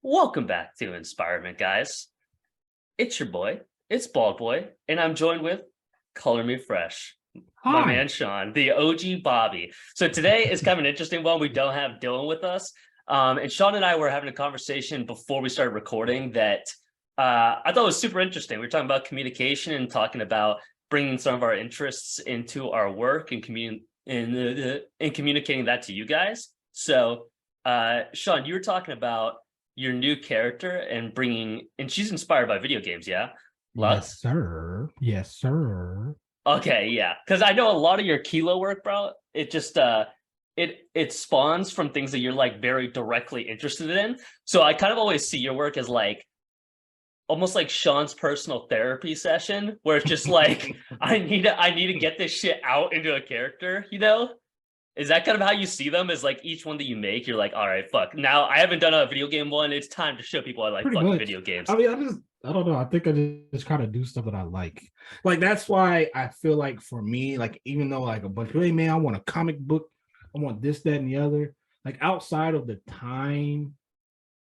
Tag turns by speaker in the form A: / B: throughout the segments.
A: Welcome back to Inspiriment, guys. It's your boy, it's Bald Boy, and I'm joined with Color Me Fresh, my
B: Hi.
A: man Sean, the OG Bobby. So today is kind of an interesting one. We don't have Dylan with us. And Sean and I were having a conversation before we started recording that I thought was super interesting. We were talking about communication and talking about bringing some of our interests into our work and communicating that to you guys. So, Sean, you were talking about your new character and she's inspired by video games, yeah?
B: Yes,
A: Lux?
B: sir. Yes, sir.
A: Okay, yeah. Because I know a lot of your Kilo work, bro. It just it spawns from things that you're like very directly interested in. So I kind of always see your work as like almost like Sean's personal therapy session, where it's just like I need to get this shit out into a character, you know? Is that kind of how you see them? Is like each one that you make, you're like, all right, fuck. Now I haven't done a video game one. It's time to show people I like
B: Pretty
A: fucking
B: much.
A: video games.
B: I mean, I don't know. I think I just kind of do stuff that I like. Like that's why I feel like for me, like even though like a bunch of hey man, I want a comic book, I want this, that, and the other. Like outside of the time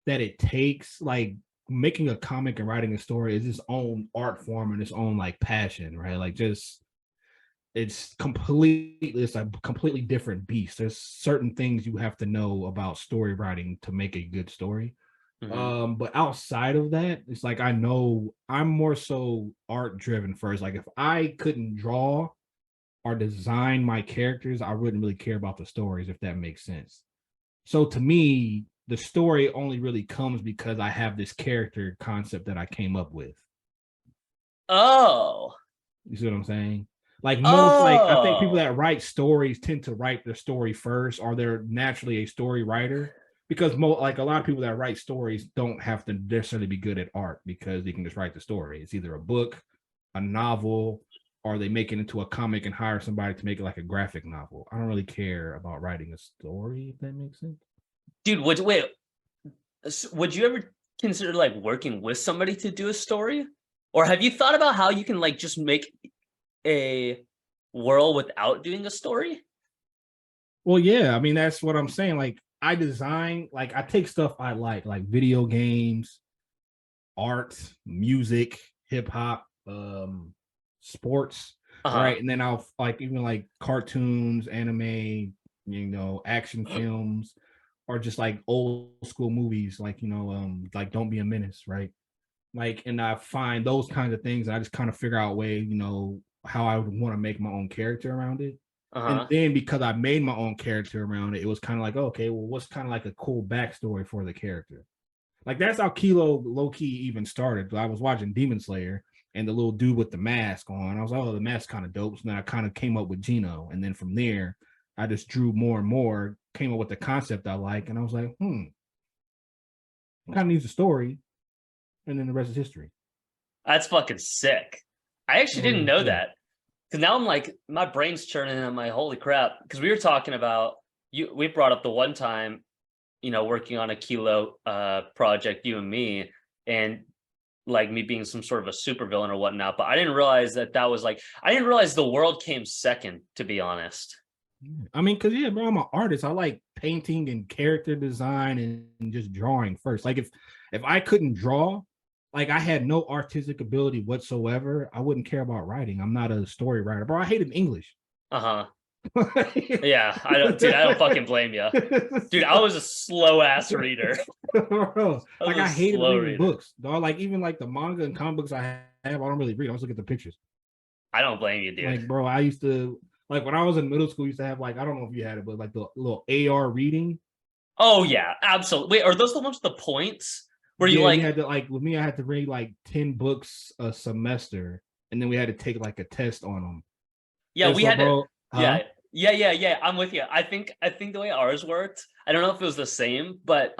B: that it takes, like making a comic and writing a story is its own art form and its own like passion, right? Like just it's a completely different beast. There's certain things you have to know about story writing to make a good story.
A: Mhm.
B: But outside of that, it's like I know I'm more so art driven first. Like if I couldn't draw or design my characters, I wouldn't really care about the stories, if that makes sense. So to me, the story only really comes because I have this character concept that I came up with.
A: Oh.
B: You see what I'm saying? Like most, like I think people
A: Oh.
B: that write stories tend to write their story first, or they're naturally a story writer. Because like a lot of people that write stories don't have to necessarily be good at art because they can just write the story. It's either a book, a novel, or they make it into a comic and hire somebody to make it like a graphic novel. I don't really care about writing a story, if that makes sense.
A: Dude, would you ever consider like working with somebody to do a story? Or have you thought about how you can like just make a world without doing a story?
B: Well, yeah, I mean that's what I'm saying. Like I design, like I take stuff I like video games, art, music, hip hop, sports,
A: Uh-huh.
B: right? And then I'll like even like cartoons, anime, action films, or just like old school movies, like like Don't Be a Menace, right? Like, and I find those kinds of things, and I just kind of figure out a way, how I would want to make my own character around it. And
A: Uh-huh.
B: then because I made my own character around it, it was kind of like, okay, well, what's kind of like a cool backstory for the character? Like that's how Kilo low key even started. I was watching Demon Slayer and the little dude with the mask on. I was like, oh, the mask kind of dope. So then I kind of came up with Gino. And then from there, I just drew more and more, came up with the concept I like. And I was like, kind of needs a story. And then the rest is history.
A: That's fucking sick. I actually
B: So
A: didn't know
B: yeah.
A: that. Because now I'm like, my brain's churning and I'm like, holy crap. Because we were talking about we brought up the one time, working on a Kilo project, you and me, and like me being some sort of a supervillain or whatnot. But I didn't realize that was like I didn't realize the world came second, to be honest.
B: I mean, because yeah, bro, I'm an artist. I like painting and character design and just drawing first. Like if I couldn't draw, like I had no artistic ability whatsoever, I wouldn't care about writing. I'm not a story writer, bro. I hated English.
A: Uh-huh. Yeah, I don't fucking blame you. Dude, I was a slow ass reader.
B: Bro,
A: I was
B: like
A: a
B: I hated
A: slow
B: reading
A: reader.
B: books, dog. Like even like the manga and comic books I have, I don't really read. I just look at the pictures.
A: I don't blame you, dude.
B: Like, bro, I used to like when I was in middle school, I used to have like I don't know if you had it, but like the little AR reading.
A: Oh yeah, absolutely. Wait, are those the ones with the points where you
B: Yeah, we
A: like?
B: had to like with me, I had to read like 10 books a semester, and then we had to take like a test on them.
A: Yeah,
B: And
A: we
B: so,
A: had to.
B: bro, huh?
A: Yeah, yeah. I'm with you. I think the way ours worked. I don't know if it was the same, but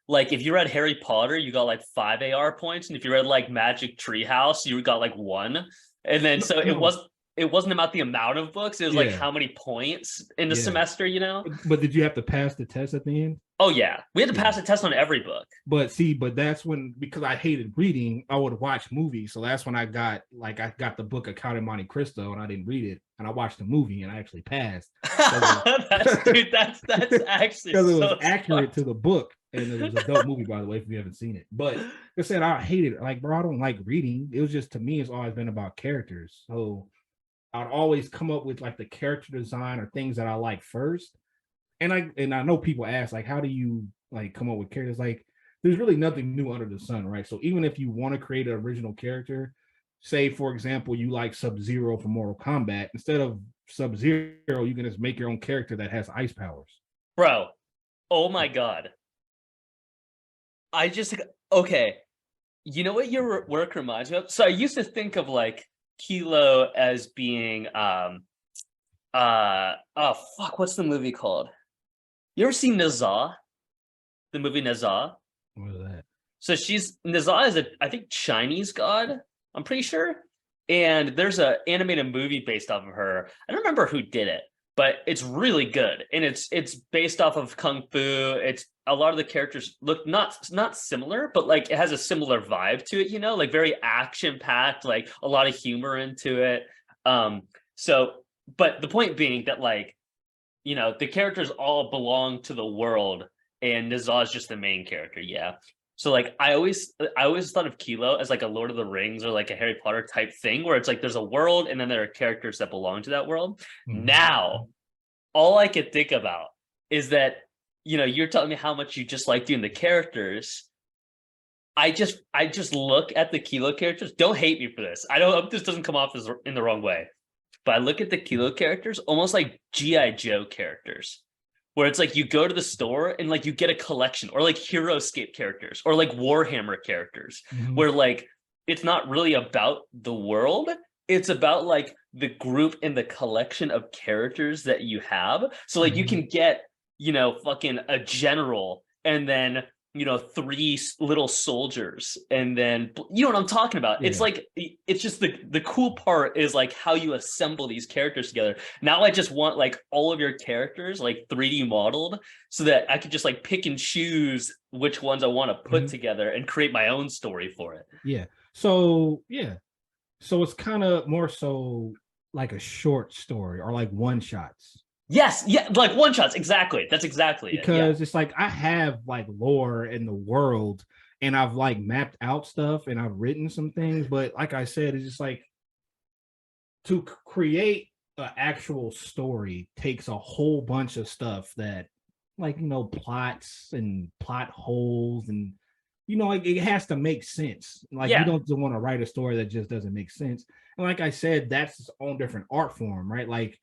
A: like if you read Harry Potter, you got like 5 AR points, and if you read like Magic Treehouse, you got like one. And then
B: No,
A: so
B: no,
A: it wasn't about the amount of books; it was like
B: yeah,
A: how many points in the
B: yeah.
A: semester, you know?
B: But did you have to pass the test at the end?
A: Oh yeah, we had to
B: Yeah.
A: pass a test on every book.
B: But see, but that's when because I hated reading, I would watch movies. So that's when I got the book of Count of Monte Cristo and I didn't read it. And I watched the movie and I actually passed because
A: That's dude, that's actually
B: it was
A: so
B: accurate
A: smart.
B: to the book. And it was a dope movie, by the way, if you haven't seen it. But like I said, I hated it. Like, bro, I don't like reading. It was just, to me, it's always been about characters. So I'd always come up with like the character design or things that I like first. And I know people ask, like, how do you like come up with characters? Like, there's really nothing new under the sun, right? So even if you want to create an original character, say for example, you like Sub-Zero from Mortal Kombat, instead of Sub-Zero, you can just make your own character that has ice powers.
A: Bro, oh my God. Okay. You know what your work reminds me of? So I used to think of like Kilo as being oh fuck, what's the movie called? You ever seen Naza? The movie Naza?
B: What is that?
A: So Naza is I think Chinese god, I'm pretty sure. And there's a animated movie based off of her. I don't remember who did it, but it's really good. And it's based off of Kung Fu. It's a lot of the characters look not similar, but like it has a similar vibe to it, like very action-packed, like a lot of humor into it. But the point being that like, the characters all belong to the world, and Naza is just the main character. Yeah. So like I always thought of Kilo as like a Lord of the Rings or like a Harry Potter type thing, where it's like there's a world and then there are characters that belong to that world.
B: Mhm.
A: Now, all I could think about is that, you're telling me how much you just like doing the characters. I just look at the Kilo characters. Don't hate me for this. I hope this doesn't come off as in the wrong way. But I look at the Kilo characters almost like G.I. Joe characters, where it's like you go to the store and like you get a collection, or like Heroescape characters, or like Warhammer characters,
B: Mhm.
A: where like it's not really about the world. It's about like the group and the collection of characters that you have. So like you can get, fucking a general, and then three little soldiers, and then you know what I'm talking about. It's
B: Yeah.
A: like, it's just the cool part is like how you assemble these characters together. Now I just want like all of your characters like 3D modeled, so that I could just like pick and choose which ones I want to put together and create my own story for it.
B: Yeah. So it's kind of more so like a short story or like one shots.
A: Yes, yeah, like one shots. Exactly. That's exactly it. Yeah.
B: Because it's like I have like lore in the world and I've like mapped out stuff and I've written some things, but like I said, it's just like to create an actual story takes a whole bunch of stuff that, like, plots and plot holes, and like it has to make sense. Like you don't want to write a story that just doesn't make sense. And like I said, that's its own different art form, right? Like,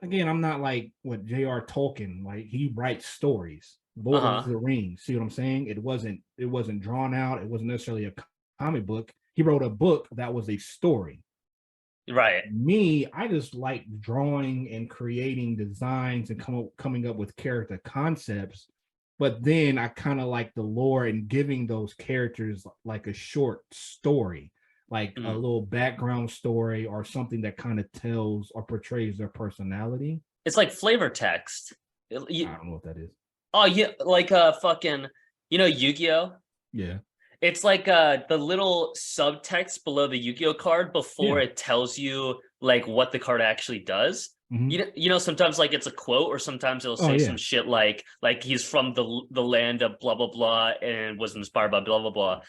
B: again, I'm not like what J.R. Tolkien, like he writes stories. Lord of the Rings. See what I'm saying? It wasn't drawn out. It wasn't necessarily a comic book. He wrote a book that was a story.
A: Right.
B: Me, I just like drawing and creating designs and coming up with character concepts. But then I kind of like the lore and giving those characters like a short story, like a little background story or something that kind of tells or portrays their personality.
A: It's like flavor text.
B: I don't know what that is.
A: Oh yeah, like fucking, Yu-Gi-Oh?
B: Yeah.
A: It's like the little subtext below the Yu-Gi-Oh card before it tells you like what the card actually does. Sometimes like it's a quote, or sometimes it'll say some shit like he's from the land of blah blah blah and was inspired by blah blah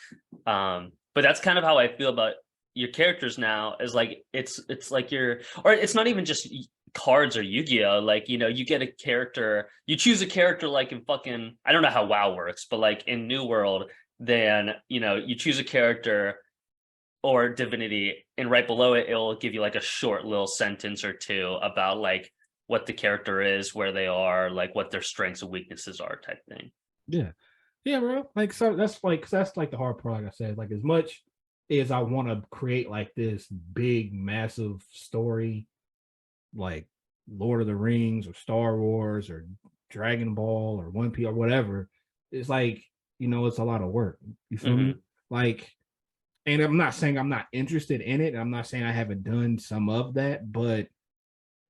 A: blah. But that's kind of how I feel about your characters now, is like it's like or it's not even just cards or Yu-Gi-Oh, like you get a character, you choose a character, like in fucking, I don't know how WoW works, but like in New World, then you choose a character or Divinity, and right below it, it'll give you like a short little sentence or two about like what the character is, where they are, like what their strengths and weaknesses are, type thing.
B: Yeah, bro. Like, so that's like the hard part. Like I said, like as much as I want to create like this big, massive story, like Lord of the Rings or Star Wars or Dragon Ball or One Piece or whatever, it's like, it's a lot of work. You feel me? Like, and I'm not saying I'm not interested in it. I'm not saying I haven't done some of that, but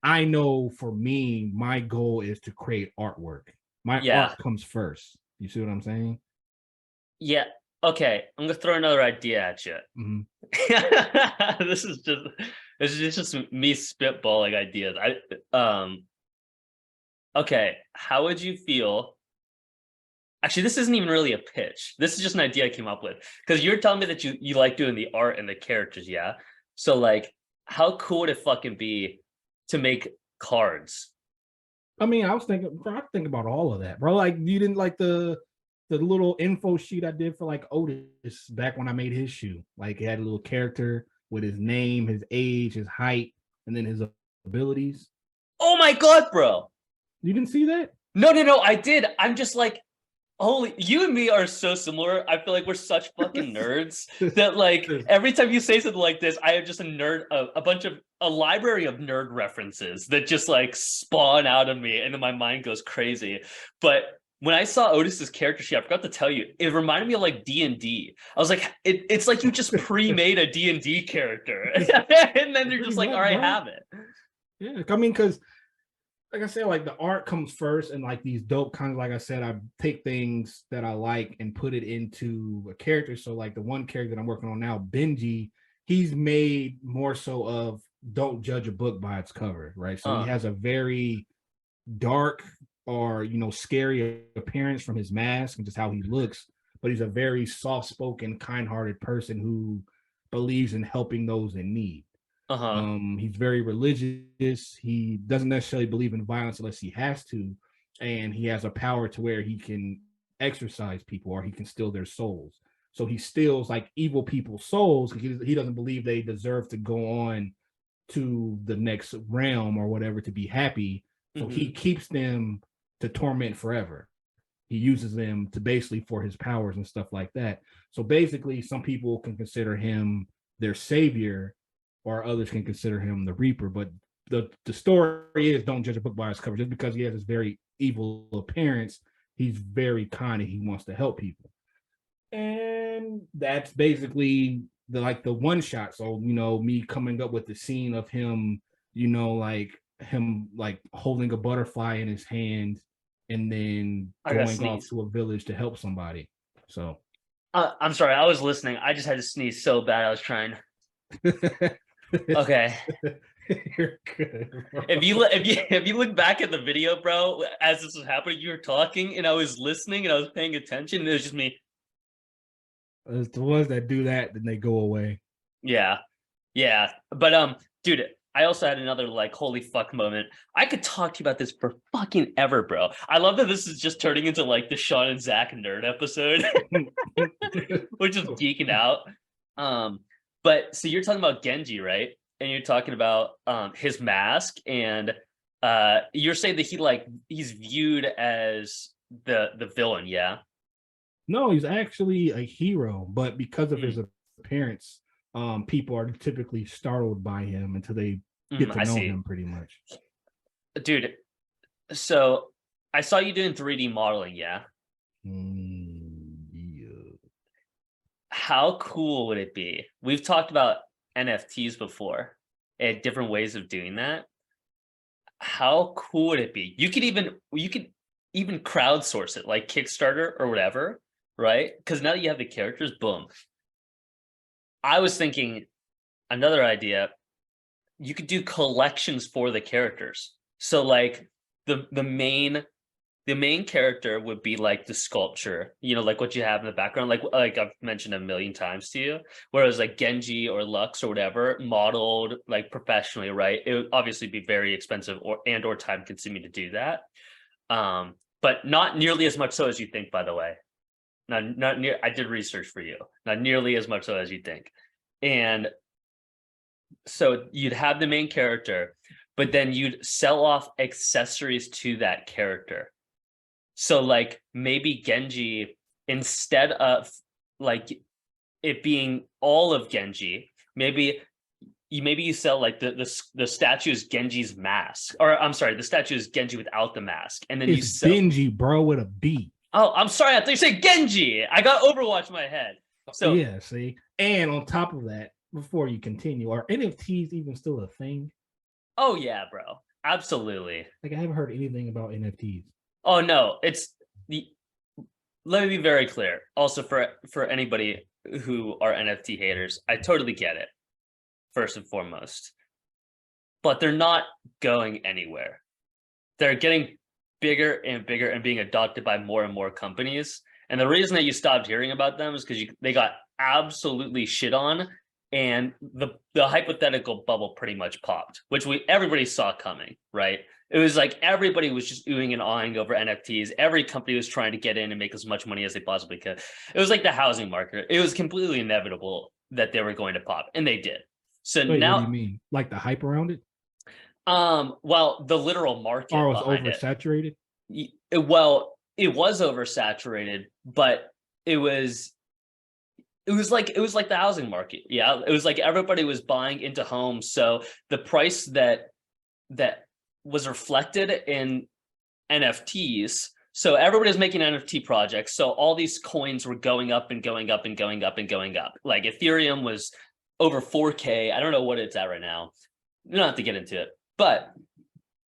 B: I know for me, my goal is to create artwork. My art comes first. You see what I'm saying?
A: Yeah. Okay. I'm gonna throw another idea at you. This is just me spitballing ideas. Okay. How would you feel Actually, this isn't even really a pitch. This is just an idea I came up with because you're telling me that you like doing the art and the characters, yeah. So like, how cool would it fucking be to make cards?
B: I mean, I was thinking, bro, I think about all of that, bro. Like, you didn't like the little info sheet I did for like Otis back when I made his shoe. Like, it had a little character with his name, his age, his height, and then his abilities.
A: Oh my god, bro!
B: You didn't see that?
A: No, I did. I'm just like, holy, you and me are so similar. I feel like we're such fucking nerds that like every time you say something like this, I have just a library of nerd references that just like spawn out of me, and then my mind goes crazy. But when I saw Otis's character sheet, I forgot to tell you, it reminded me of like D&D. I was like, it's like you just pre-made a D&D character, and then you're just like, all right, have it.
B: Yeah, I mean, because like I said, like the art comes first, and like these dope kinds, like I said, I take things that I like and put it into a character. So like the one character that I'm working on now, Benji, he's made more so of don't judge a book by its cover, right? So he has a very dark or scary appearance from his mask and just how he looks, but he's a very soft-spoken, kind-hearted person who believes in helping those in need. He's very religious. He doesn't necessarily believe in violence unless he has to, and he has a power to where he can exorcise people or he can steal their souls. So he steals like evil people's souls because he doesn't believe they deserve to go on to the next realm or whatever to be happy. So he keeps them to torment forever. He uses them to basically for his powers and stuff like that. So basically, some people can consider him their savior, or others can consider him the Reaper. But the story is don't judge a book by its cover. Just because he has this very evil appearance, he's very kind and he wants to help people. And that's basically the one shot. So, me coming up with the scene of him, like holding a butterfly in his hand and then going off to a village to help somebody. So
A: I'm sorry, I was listening. I just had to sneeze so bad. I was trying. Okay.
B: You're good, bro.
A: If you look back at the video, bro, as this was happening, you were talking and I was listening and I was paying attention, and it was just me.
B: It's the ones that do that, then they go away.
A: Yeah. But dude, I also had another like holy fuck moment. I could talk to you about this for fucking ever, bro. I love that this is just turning into like the Sean and Zack nerd episode. We're just geeking out. But so you're talking about Genji, right? And you're talking about his mask, and you're saying that he's viewed as the villain, yeah?
B: No, he's actually a hero, but because of his appearance, people are typically startled by him until they get to know him pretty much.
A: Dude, so I saw you doing 3D modeling, yeah?
B: Yeah.
A: How cool would it be? We've talked about NFTs before and different ways of doing that. How cool would it be? You could even crowdsource it, like Kickstarter or whatever, right? Because now that you have the characters, boom. I was thinking another idea. You could do collections for the characters. So like the main character would be like the sculpture, like what you have in the background, like I've mentioned a million times to you. Whereas like Genji or Lux or whatever, modeled like professionally, right? It would obviously be very expensive or time consuming to do that. But not nearly as much so as you think, by the way. Not near. I did research for you. Not nearly as much so as you think. And so you'd have the main character, but then you'd sell off accessories to that character. So like maybe Genji, instead of like it being all of Genji, maybe you sell like the statue is Genji's mask, or I'm sorry, the statue is Genji without the mask, and then
B: it's
A: you sell
B: Benji, bro, with a B.
A: Oh, I'm sorry, I thought you said Genji. I got Overwatch in my head. So
B: yeah, see, and on top of that, before you continue, are NFTs even still a thing?
A: Oh yeah, bro, absolutely.
B: Like I haven't heard anything about NFTs.
A: Oh no, let me be very clear. Also, for anybody who are NFT haters, I totally get it. First and foremost, but they're not going anywhere. They're getting bigger and bigger and being adopted by more and more companies. And the reason that you stopped hearing about them is because they got absolutely shit on, and the hypothetical bubble pretty much popped, which everybody saw coming, right? It was like everybody was just oohing and awing over NFTs. Every company was trying to get in and make as much money as they possibly could. It was like the housing market. It was completely inevitable that they were going to pop, and they did. So
B: Wait,
A: now,
B: what do you mean? Like the hype around it?
A: well, the literal market
B: Or it was
A: behind
B: oversaturated?
A: well, it was oversaturated, but it was like the housing market. Yeah, it was like everybody was buying into homes, so the price that was reflected in NFTs. So everybody's making NFT projects. So all these coins were going up and going up and going up and going up. Like Ethereum was over 4K. I don't know what it's at right now. You don't have to get into it. But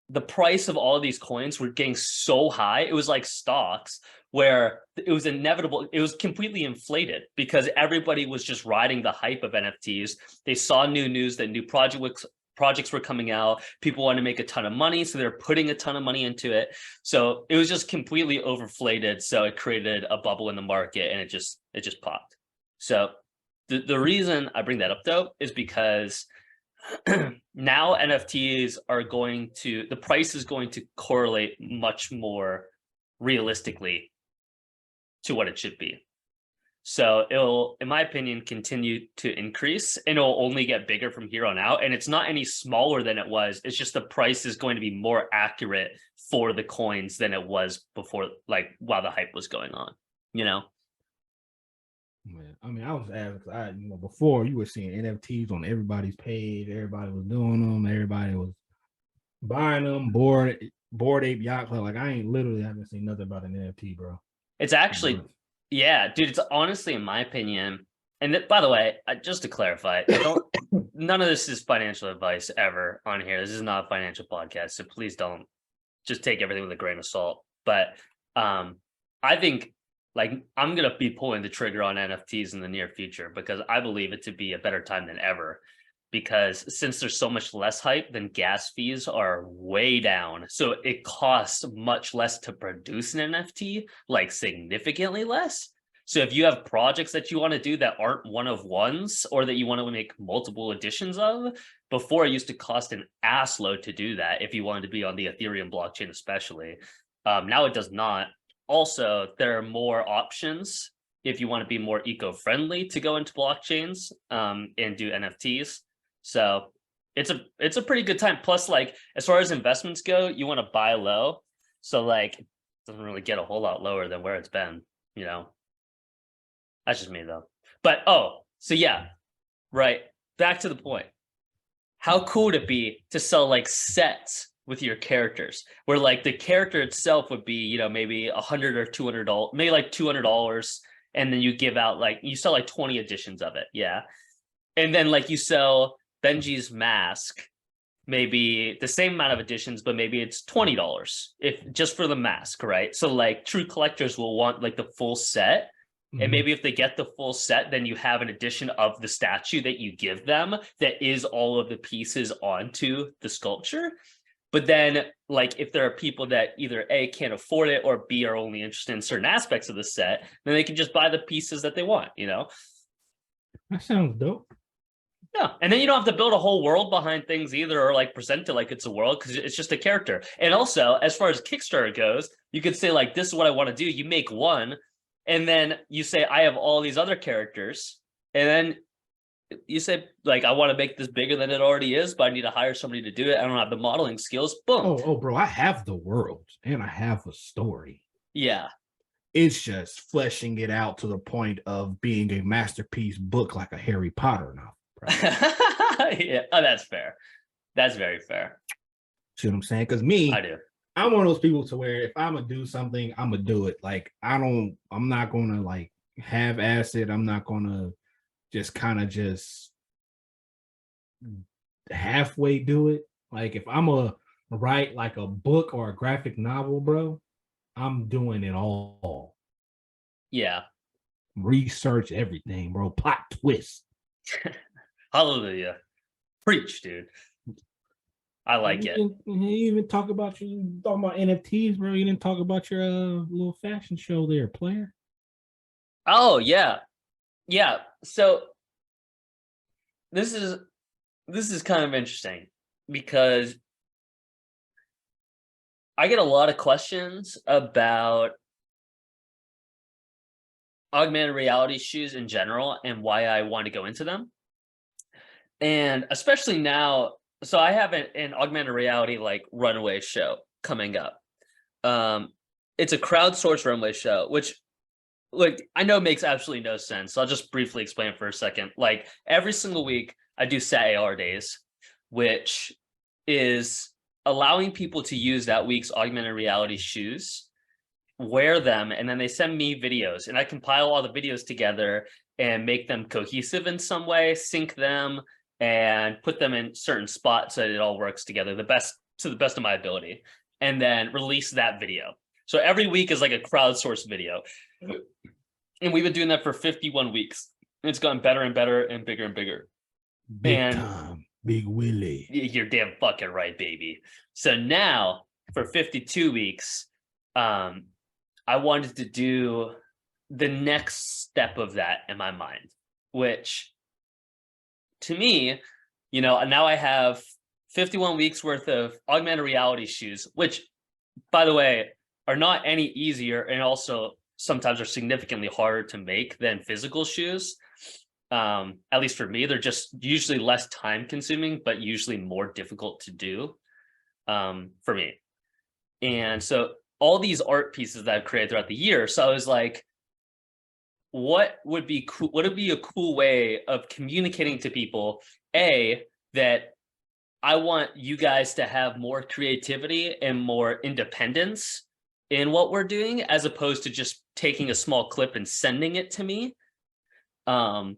A: the price of all of these coins were getting so high. It was like stocks where it was inevitable. It was completely inflated because everybody was just riding the hype of NFTs. They saw new news that new projects were coming out. People want to make a ton of money, so they're putting a ton of money into it. So it was just completely overflated. So it created a bubble in the market, and it just popped. So the reason I bring that up though is because now NFTs are the price is going to correlate much more realistically to what it should be. So it'll, in my opinion, continue to increase, and it'll only get bigger from here on out. And it's not any smaller than it was. It's just the price is going to be more accurate for the coins than it was before, like while the hype was going on, you know?
B: Man, I mean, I was asking, before you were seeing NFTs on everybody's page, everybody was doing them, everybody was buying them, Bored Ape Yacht Club. Like, I haven't seen nothing about an NFT, bro.
A: It's actually, yeah, dude, it's honestly, in my opinion, and by the way, just to clarify, none of this is financial advice ever on here. This is not a financial podcast, so please don't just take everything with a grain of salt. But I think, like, I'm going to be pulling the trigger on NFTs in the near future because I believe it to be a better time than ever. Because since there's so much less hype, then gas fees are way down. So it costs much less to produce an NFT, like significantly less. So if you have projects that you want to do that aren't one of ones, or that you want to make multiple editions of, before it used to cost an ass load to do that if you wanted to be on the Ethereum blockchain especially. Now it does not. Also, there are more options if you want to be more eco-friendly to go into blockchains and do NFTs. So it's a pretty good time. Plus, like, as far as investments go, you want to buy low. So like, it doesn't really get a whole lot lower than where it's been, you know. That's just me though. But so yeah, right. Back to the point. How cool would it be to sell like sets with your characters, where like the character itself would be, you know, maybe $100 or $200, maybe like $200, and then you give out, like, you sell like 20 editions of it, yeah, and then like you sell Benji's mask, maybe the same amount of editions, but maybe it's $20 if just for the mask, right? So like true collectors will want like the full set. And maybe if they get the full set, then you have an edition of the statue that you give them that is all of the pieces onto the sculpture. But then, like, if there are people that either A, can't afford it, or B, are only interested in certain aspects of the set, then they can just buy the pieces that they want, you know?
B: That sounds dope.
A: Yeah, and then you don't have to build a whole world behind things either, or like present it like it's a world, because it's just a character. And also, as far as Kickstarter goes, you could say, like, this is what I want to do. You make one, and then you say, I have all these other characters, and then you say, like, I want to make this bigger than it already is, but I need to hire somebody to do it. I don't have the modeling skills. Boom.
B: Oh, bro, I have the world and I have a story.
A: Yeah.
B: It's just fleshing it out to the point of being a masterpiece book like a Harry Potter novel.
A: Yeah, that's fair. That's very fair.
B: See what I'm saying? Because
A: I do.
B: I'm one of those people to where if I'm gonna do something, I'm gonna do it. Like, I'm not gonna like half-ass it. I'm not gonna just kind of just halfway do it. Like, if I'm a write like a book or a graphic novel, bro, I'm doing it all.
A: Yeah.
B: Research everything, bro. Plot twist.
A: Hallelujah. Preach, dude. I like it.
B: You even talk about talking about NFTs, bro. You didn't talk about your little fashion show there, player.
A: Oh yeah, yeah. So this is kind of interesting because I get a lot of questions about augmented reality shoes in general and why I want to go into them. And especially now, so I have an augmented reality like runway show coming up. Um, it's a crowdsourced runway show, which like I know makes absolutely no sense. So I'll just briefly explain for a second. Like every single week, I do set AR days, which is allowing people to use that week's augmented reality shoes, wear them, and then they send me videos, and I compile all the videos together and make them cohesive in some way, sync them, and put them in certain spots so that it all works together to the best of my ability, and then release that video. So every week is like a crowdsourced video. And we've been doing that for 51 weeks. And it's gotten better and better and bigger.
B: Big time, Big Willie.
A: You're damn fucking right, baby. So now for 52 weeks, I wanted to do the next step of that in my mind, which to me, now I have 51 weeks worth of augmented reality shoes, which, by the way, are not any easier and also sometimes are significantly harder to make than physical shoes. At least for me, they're just usually less time consuming, but usually more difficult to do for me. And so all these art pieces that I've created throughout the year. So I was like, what would be cool? What would be a cool way of communicating to people, that I want you guys to have more creativity and more independence in what we're doing, as opposed to just taking a small clip and sending it to me. And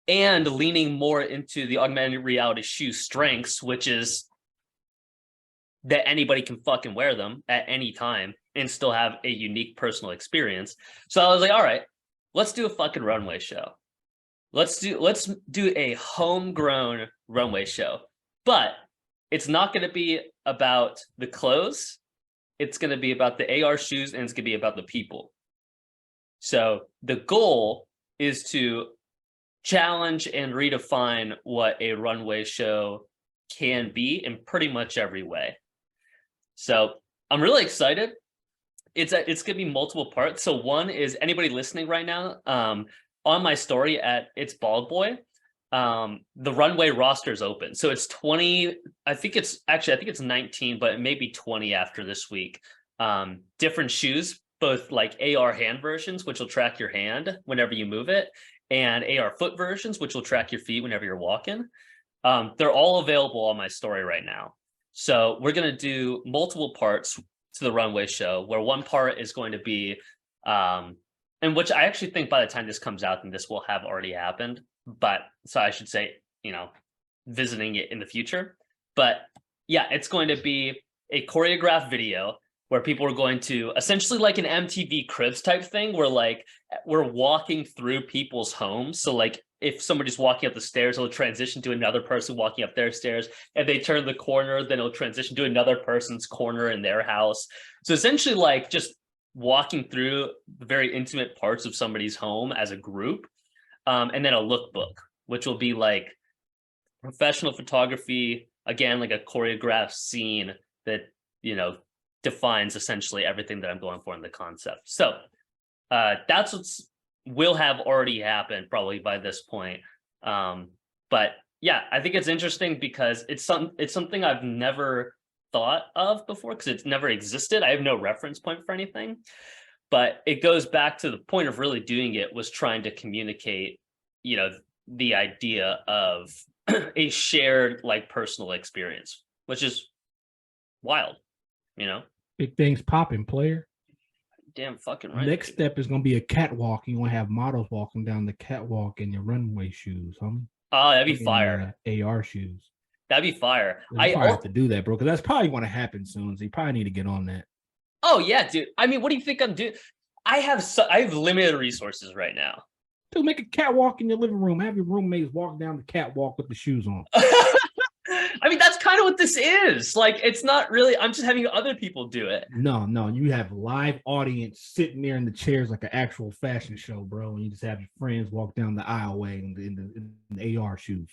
A: leaning more into the augmented reality shoe strengths, which is that anybody can fucking wear them at any time and still have a unique personal experience. So I was like, all right, let's do a fucking runway show. Let's do a homegrown runway show. But it's not going to be about the clothes. It's going to be about the AR shoes, and it's going to be about the people. So the goal is to challenge and redefine what a runway show can be in pretty much every way. So I'm really excited. It's going to be multiple parts. So one is, anybody listening right now, on my story at It's Bald Boy, the runway roster is open. So it's 20, I think it's 19, but it may be 20 after this week. Different shoes, both like AR hand versions, which will track your hand whenever you move it, and AR foot versions, which will track your feet whenever you're walking. They're all available on my story right now. So we're going to do multiple parts to the runway show, where one part is going to be, and which I actually think by the time this comes out, then this will have already happened. But so I should say, visiting it in the future. But yeah, it's going to be a choreographed video where people are going to, essentially like an MTV Cribs type thing, where like we're walking through people's homes. So like if somebody's walking up the stairs, it'll transition to another person walking up their stairs. If they turn the corner, then it'll transition to another person's corner in their house. So essentially like just walking through the very intimate parts of somebody's home as a group. And then a lookbook, which will be like professional photography, again, like a choreographed scene that, defines essentially everything that I'm going for in the concept. So that's will have already happened probably by this point. But yeah, I think it's interesting because it's something I've never thought of before, because it's never existed. I have no reference point for anything. But it goes back to the point of really doing it was trying to communicate, the idea of a shared like personal experience, which is wild,
B: Big things popping, player.
A: Damn fucking right.
B: Next step is going to be a catwalk. You want to have models walking down the catwalk in your runway shoes, homie.
A: Oh, that'd be fire.
B: AR shoes.
A: That'd be fire.
B: I have to do that, bro, because that's probably going to happen soon. So you probably need to get on that.
A: Oh yeah, dude. I mean, what do you think I'm doing? I have limited resources right now.
B: Dude, make a catwalk in your living room. Have your roommates walk down the catwalk with the shoes on.
A: I mean, that's kind of what this is. Like, it's not really, I'm just having other people do it.
B: No, you have live audience sitting there in the chairs like an actual fashion show, bro. And you just have your friends walk down the aisleway in the AR shoes.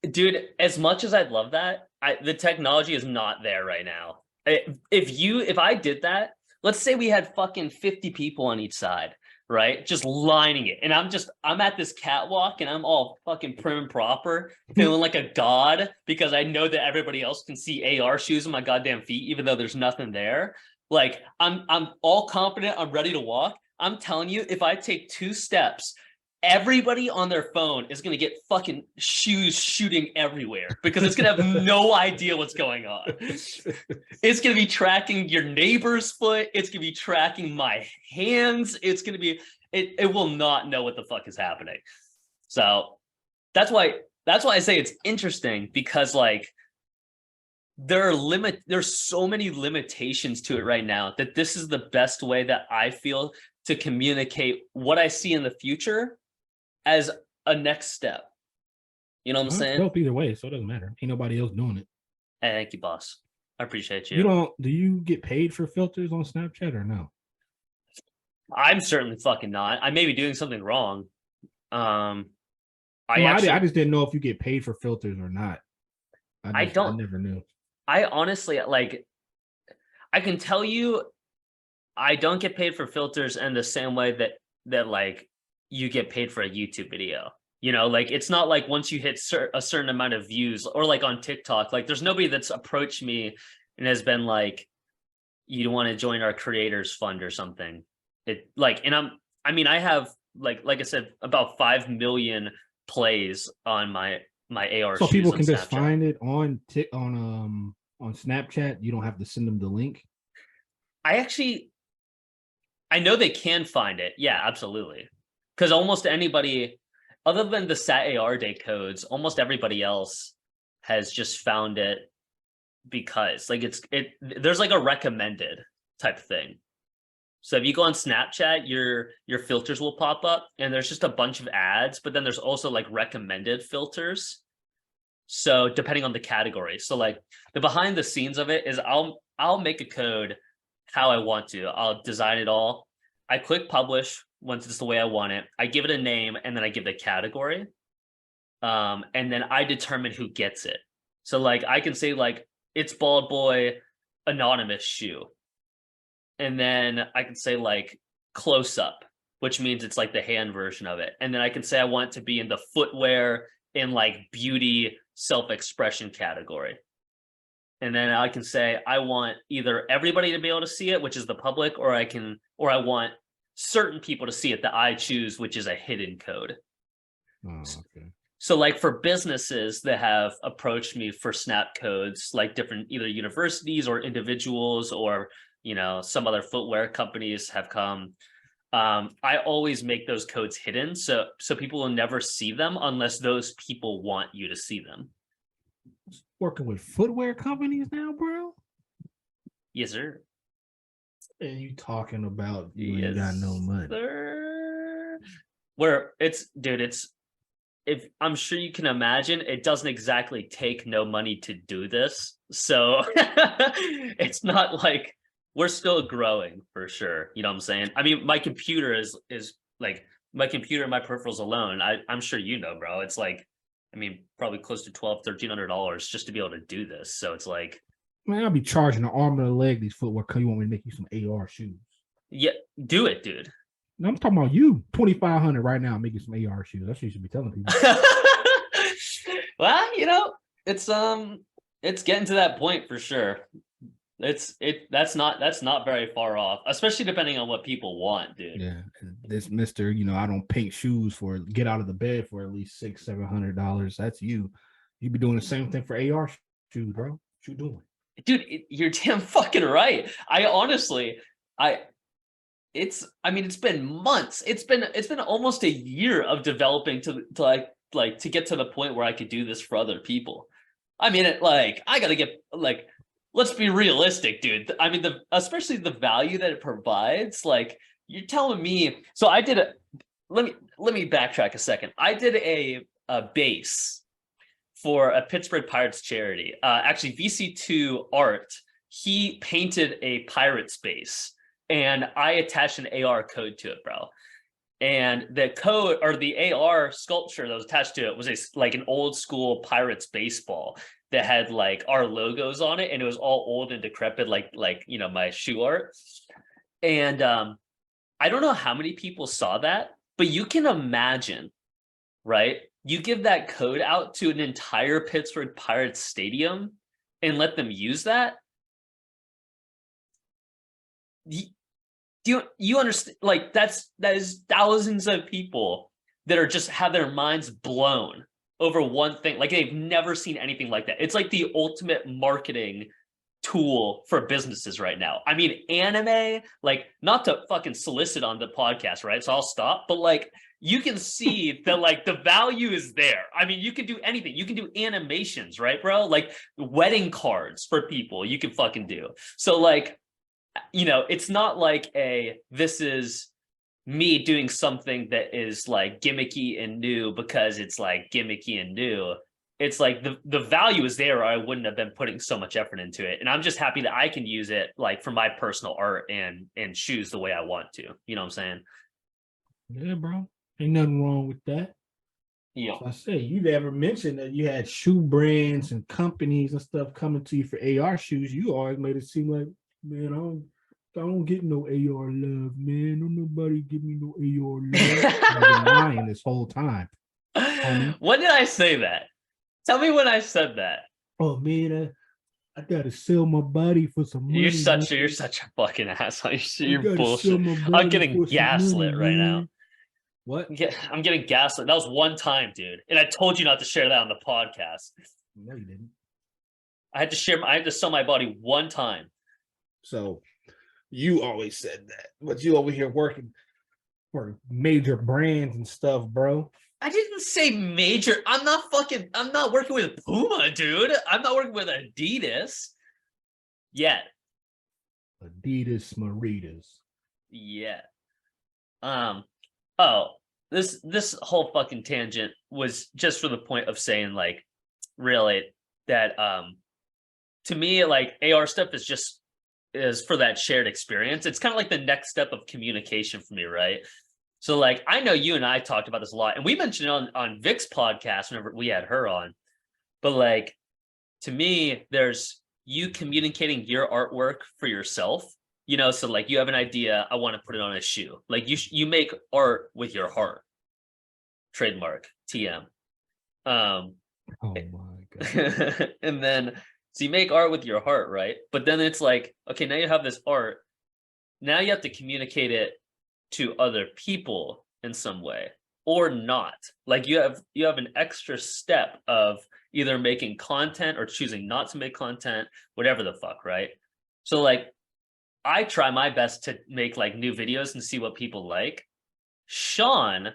A: Dude, as much as I'd love that, the technology is not there right now. If I did that, let's say we had fucking 50 people on each side, right? Just lining it. And I'm at this catwalk and I'm all fucking prim and proper, feeling like a god because I know that everybody else can see AR shoes on my goddamn feet, even though there's nothing there. Like I'm all confident, I'm ready to walk. I'm telling you, if I take 2 steps, everybody on their phone is going to get fucking shoes shooting everywhere because it's going to have no idea what's going on. It's going to be tracking your neighbor's foot. It's going to be tracking my hands. It's going to be, it will not know what the fuck is happening. So that's why I say it's interesting because like there's so many limitations to it right now that this is the best way that I feel to communicate what I see in the future as a next step. You know what I'm saying?
B: Help either way, so it doesn't matter. Ain't nobody else doing it.
A: Hey, thank you, boss. I appreciate you.
B: Do you get paid for filters on Snapchat or no?
A: I'm certainly fucking not. I may be doing something wrong. I
B: just didn't know if you get paid for filters or not. I never knew.
A: I honestly, like, I can tell you I don't get paid for filters in the same way that like you get paid for a YouTube video. You know, like it's not like once you hit a certain amount of views or like on TikTok, like there's nobody that's approached me and has been like, you want to join our creators fund or something. It like, and I have like I said, about 5 million plays on my AR.
B: So people can just find it on Snapchat. You don't have to send them the link.
A: I know they can find it. Yeah, absolutely. Because almost anybody, other than the SAT AR Day codes, almost everybody else has just found it because like there's like a recommended type thing. So if you go on Snapchat, your filters will pop up and there's just a bunch of ads, but then there's also like recommended filters. So depending on the category. So like the behind the scenes of it is I'll make a code how I want to. I'll design it all. I click publish once it's the way I want it. I give it a name and then I give it a category. And then I determine who gets it. So like I can say like it's bald boy anonymous shoe. And then I can say like close up, which means it's like the hand version of it. And then I can say I want it to be in the footwear in like beauty self-expression category. And then I can say I want either everybody to be able to see it, which is the public, or I want certain people to see it that I choose, which is a hidden code.
B: Oh, okay.
A: So like for businesses that have approached me for snap codes, like different either universities or individuals or, you know, some other footwear companies have come. I always make those codes hidden. So people will never see them unless those people want you to see them.
B: Working with footwear companies now, bro?
A: Yes, sir.
B: And you talking about you ain't got no money.
A: Sir. Where it's if I'm sure you can imagine, it doesn't exactly take no money to do this. So it's not like we're still growing for sure. You know what I'm saying? I mean, my computer is like my computer and my peripherals alone. I'm sure you know, bro. It's like, I mean, probably close to $1,200-$1,300 just to be able to do this. So it's like,
B: man, I'll be charging an arm and a leg these footwear because you want me to make you some AR shoes.
A: Yeah, do it, dude.
B: No, I'm talking about you. $2,500 right now, making some AR shoes. That's what you should be telling people.
A: Well, you know, it's getting to that point for sure. That's not very far off, especially depending on what people want, dude.
B: Yeah, this Mr. You know, I don't paint shoes for get out of the bed for at least $600-$700. That's you. You be doing the same thing for AR shoes, bro. What you doing,
A: dude? You're damn fucking right. It's been months. It's been almost a year of developing to get to the point where I could do this for other people. I mean, I gotta get like. Let's be realistic, dude. I mean, especially the value that it provides. Like, you're telling me. So I did let me backtrack a second. I did a base for a Pittsburgh Pirates charity. Actually, VC2 Art, he painted a Pirates base, and I attached an AR code to it, bro. And the code, or the AR sculpture that was attached to it, was like an old school Pirates baseball that had like our logos on it, and it was all old and decrepit, like you know, my shoe art. And I don't know how many people saw that, but you can imagine, right? You give that code out to an entire Pittsburgh Pirates stadium and let them use that. Do you understand? Like that is thousands of people that are just have their minds blown over one thing. Like they've never seen anything like that. It's like the ultimate marketing tool for businesses right now. I mean, anime, like, not to fucking solicit on the podcast, right? So I'll stop, but like you can see that like the value is there. I mean, you can do anything. You can do animations, right, bro? Like wedding cards for people you can fucking do. So like, you know, it's not like this is me doing something that is like gimmicky and new because it's like gimmicky and new. It's like the value is there, or I wouldn't have been putting so much effort into it. And I'm just happy that I can use it like for my personal art and shoes the way I want to. You know what I'm saying?
B: Yeah, bro. Ain't nothing wrong with that.
A: Yeah.
B: So I say, you never mentioned that you had shoe brands and companies and stuff coming to you for AR shoes. You always made it seem like, man, I don't get no AR love, man. Don't nobody give me no AR love. I've been lying this whole time.
A: When did I say that? Tell me when I said that.
B: Oh man, I gotta sell my body for some money.
A: You're such a fucking asshole. You're bullshit.
B: I'm
A: I'm getting gaslit right now.
B: What?
A: Yeah, I'm getting gaslit. That was one time, dude. And I told you not to share that on the podcast.
B: No, you didn't.
A: I had to sell my body one time.
B: So you always said that, but you over here working for major brands and stuff, bro.
A: I didn't say major. I'm not working with Puma, dude. I'm not working with Adidas yet.
B: Adidas Maritas.
A: Yeah. Oh, this whole fucking tangent was just for the point of saying, like, really, that to me, like, AR stuff is for that shared experience. It's kind of like the next step of communication for me, right? So like, I know you and I talked about this a lot, and we mentioned it on Vic's podcast whenever we had her on. But like, to me, there's you communicating your artwork for yourself. You know, so like you have an idea, I want to put it on a shoe. Like you make art with your heart. Trademark TM.
B: Oh my god.
A: And then so you make art with your heart, right? But then it's like, okay, now you have this art. Now you have to communicate it to other people in some way, or not. Like you have an extra step of either making content or choosing not to make content, whatever the fuck, right? So like, I try my best to make like new videos and see what people like. Sean,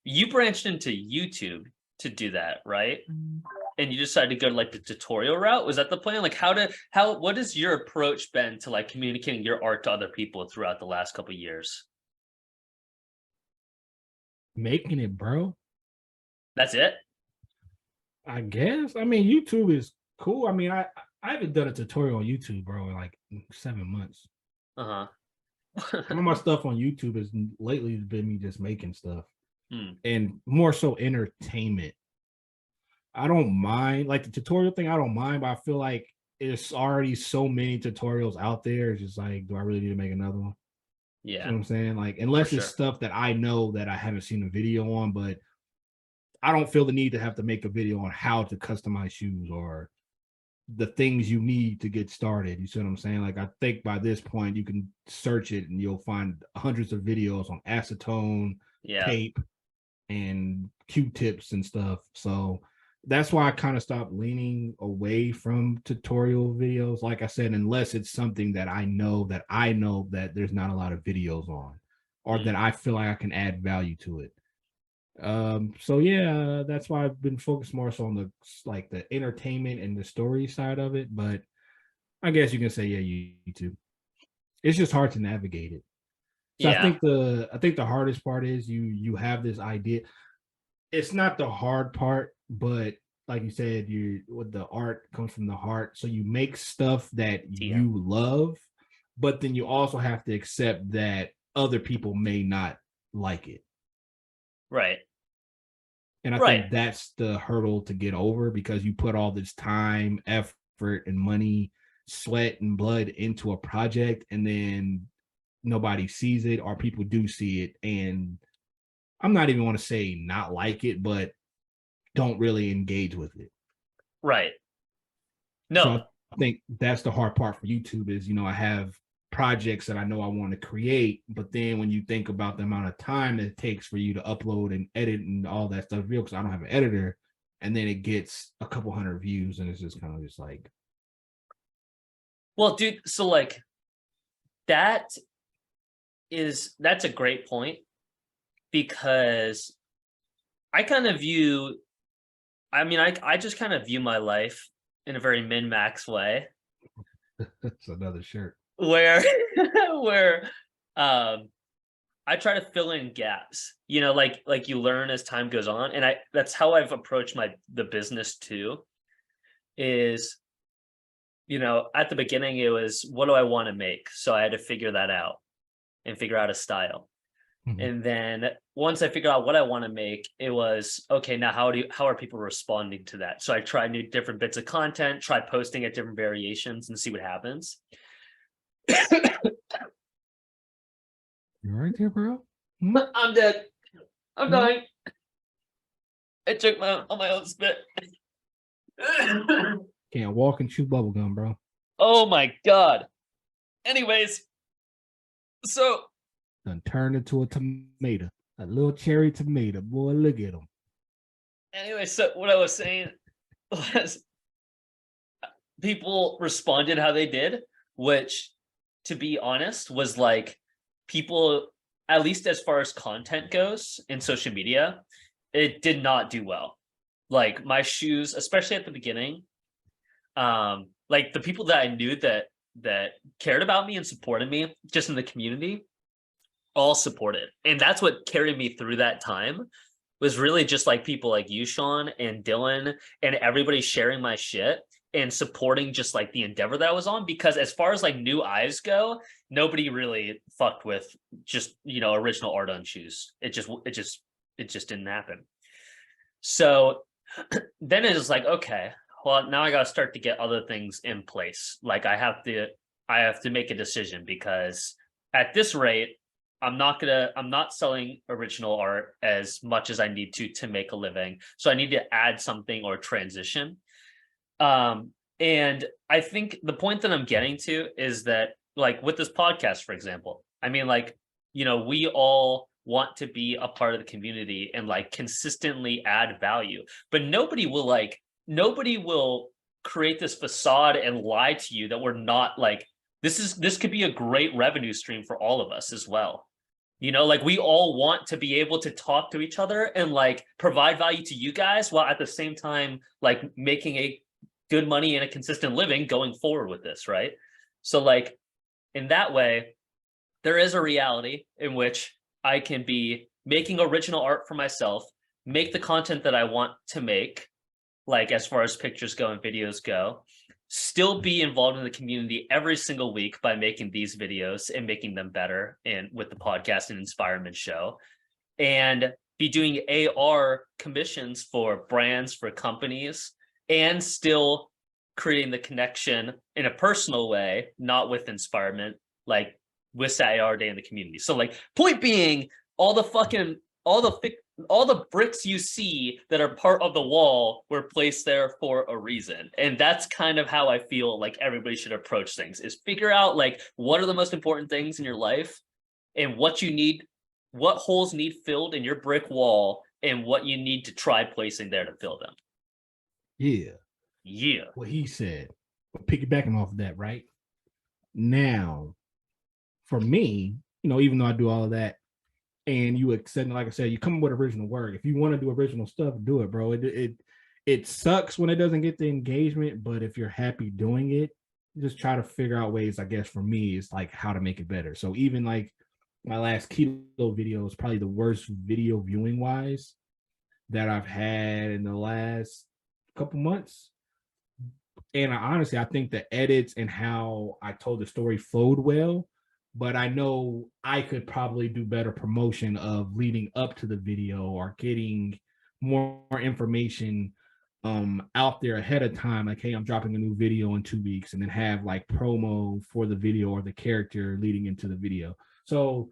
A: you branched into YouTube to do that, right? And you decided to go to like the tutorial route. Was that the plan? Like what has your approach been to like communicating your art to other people throughout the last couple of years?
B: Making it, bro.
A: That's it?
B: I guess. I mean, YouTube is cool. I mean, I haven't done a tutorial on YouTube, bro, in like 7 months.
A: Uh-huh.
B: Some of my stuff on YouTube has lately been me just making stuff. And more so entertainment. I don't mind, like the tutorial thing, I don't mind, but I feel like it's already so many tutorials out there. It's just like, do I really need to make another one?
A: Yeah.
B: You know what I'm saying? Like, unless it's stuff that I know that I haven't seen a video on, but I don't feel the need to have to make a video on how to customize shoes or the things you need to get started. You see what I'm saying? Like, I think by this point you can search it and you'll find hundreds of videos on acetone, tape, and Q-tips and stuff. So that's why I kind of stopped leaning away from tutorial videos. Like I said, unless it's something that I know that there's not a lot of videos on, or that I feel like I can add value to it. So yeah, that's why I've been focused more so on the entertainment and the story side of it. But I guess you can say, yeah, YouTube. It's just hard to navigate it. So I think the hardest part is you have this idea. It's not the hard part. but like you said, you with the art comes from the heart. So you make stuff that
A: Yeah.
B: you love, but then you also have to accept that other people may not like it.
A: Right.
B: And I
A: Right.
B: think that's the hurdle to get over, because you put all this time, effort, and money, sweat and blood into a project, and then nobody sees it, or people do see it and I'm not even want to say not like it, but don't really engage with it.
A: Right.
B: So
A: No.
B: I think that's the hard part for YouTube is, I have projects that I know I want to create, but then when you think about the amount of time that it takes for you to upload and edit and all that stuff, because I don't have an editor, and then it gets a couple hundred views, and it's just kind of just like,
A: Well, dude, so like that's a great point, because I kind of view, I just kind of view my life in a very min-max way,
B: that's another shirt.
A: where where um I try to fill in gaps, like you learn as time goes on. And that's how I've approached the business too, is, at the beginning it was, what do I want to make? So I had to figure that out and figure out a style.
B: Mhm.
A: And then once I figured out what I want to make, it was okay, now how are people responding to that? So I try new different bits of content, try posting at different variations and see what happens.
B: You right there, bro? Hmm?
A: I'm dead. I'm
B: Hmm?
A: dying. I took on my own spit.
B: Can't walk and chew bubblegum, bro.
A: Oh my god. Anyways, so
B: Done turned into a tomato, a little cherry tomato. Boy, look at him.
A: so what I was saying was, people responded how they did, which, to be honest, was like, people, at least as far as content goes in social media, it did not do well. Like my shoes, especially at the beginning, like the people that I knew that cared about me and supported me just in the community, all supported. And that's what carried me through that time, was really just like people like you, Sean, and Dylan, and everybody sharing my shit and supporting just like the endeavor that I was on. Because as far as like new eyes go, nobody really fucked with just, original art on shoes. It just didn't happen. So then it was like, okay, well, now I got to start to get other things in place. Like I have to make a decision, because at this rate, I'm not selling original art as much as I need to make a living. So I need to add something or transition. And I think the point that I'm getting to is that, like with this podcast, for example, we all want to be a part of the community and like consistently add value, but nobody will create this facade and lie to you that we're not like, this could be a great revenue stream for all of us as well. Like we all want to be able to talk to each other and like provide value to you guys, while at the same time like making a good money and a consistent living going forward with this, right? So like in that way, there is a reality in which I can be making original art for myself, make the content that I want to make, like as far as pictures go and videos go, still be involved in the community every single week by making these videos and making them better, and with the podcast and Inspirement show, and be doing AR commissions for brands, for companies, and still creating the connection in a personal way, not with Inspirement, like with AR Day in the community. So like, point being, all the fucking all the bricks you see that are part of the wall were placed there for a reason. And that's kind of how I feel like everybody should approach things, is figure out like what are the most important things in your life, and what holes need filled in your brick wall, and what you need to try placing there to fill them.
B: Yeah.
A: Yeah.
B: What he said. But piggybacking off of that, right? Now, for me, even though I do all of that, and you accept, like I said, you come up with original work. If you want to do original stuff, do it, bro. It sucks when it doesn't get the engagement, but if you're happy doing it, just try to figure out ways. I guess for me, it's like how to make it better. So even like my last keto video is probably the worst video viewing wise, that I've had in the last couple months. And honestly, I think the edits and how I told the story flowed well, but I know I could probably do better promotion of leading up to the video or getting more information out there ahead of time. Like, hey, I'm dropping a new video in 2 weeks, and then have like promo for the video or the character leading into the video. So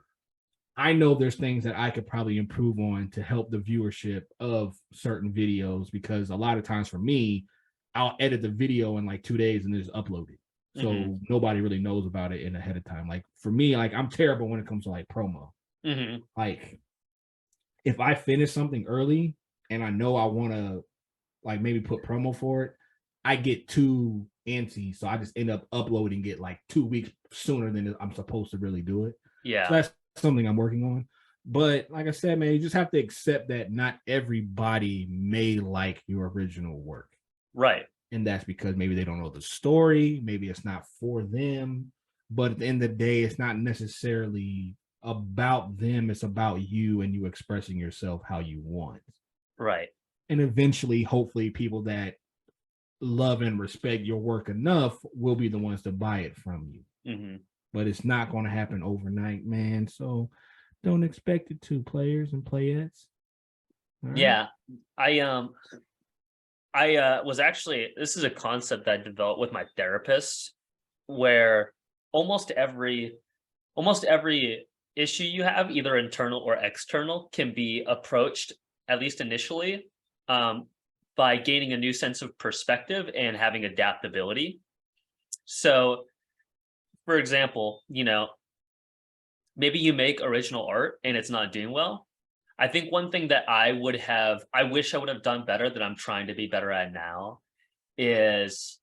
B: I know there's things that I could probably improve on to help the viewership of certain videos, because a lot of times for me, I'll edit the video in like 2 days and then just upload it. So nobody really knows about it in ahead of time. Like for me, like I'm terrible when it comes to like promo. Like if I finish something early and I know I want to like maybe put promo for it, I get too antsy. So I just end up uploading it like 2 weeks sooner than I'm supposed to really do it.
A: Yeah.
B: So that's something I'm working on. But like I said, man, you just have to accept that not everybody may like your original work.
A: Right.
B: And that's because maybe they don't know the story. Maybe it's not for them. But at the end of the day, it's not necessarily about them. It's about you and you expressing yourself how you want.
A: Right.
B: And eventually, hopefully, people that love and respect your work enough will be the ones to buy it from you. But it's not going to happen overnight, man. So don't expect it to, players and playettes.
A: Right? Yeah. I was actually, this is a concept that I developed with my therapist, where almost every issue you have, either internal or external, can be approached, at least initially, by gaining a new sense of perspective and having adaptability. So, for example, maybe you make original art and it's not doing well. I think one thing that I wish I would have done better, that I'm trying to be better at now, is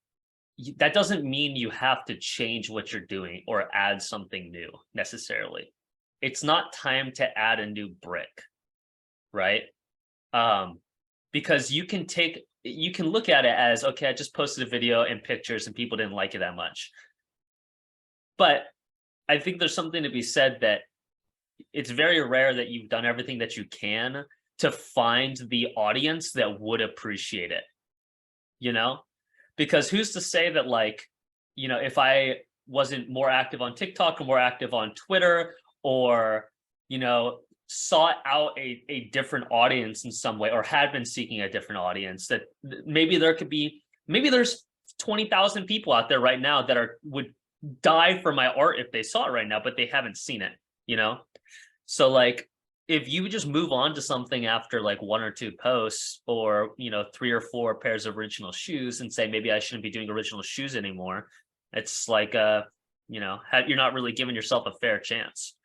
A: that doesn't mean you have to change what you're doing or add something new necessarily. It's not time to add a new brick, right? Because you can look at it as, okay, I just posted a video and pictures and people didn't like it that much. But I think there's something to be said that it's very rare that you've done everything that you can to find the audience that would appreciate it, because who's to say that, like, if I wasn't more active on TikTok or more active on Twitter, or, sought out a different audience in some way, or had been seeking a different audience, that maybe there's 20,000 people out there right now that would die for my art if they saw it right now, but they haven't seen it, So like, if you just move on to something after like 1 or 2 posts, or 3 or 4 pairs of original shoes, and say, maybe I shouldn't be doing original shoes anymore, it's like you're not really giving yourself a fair chance.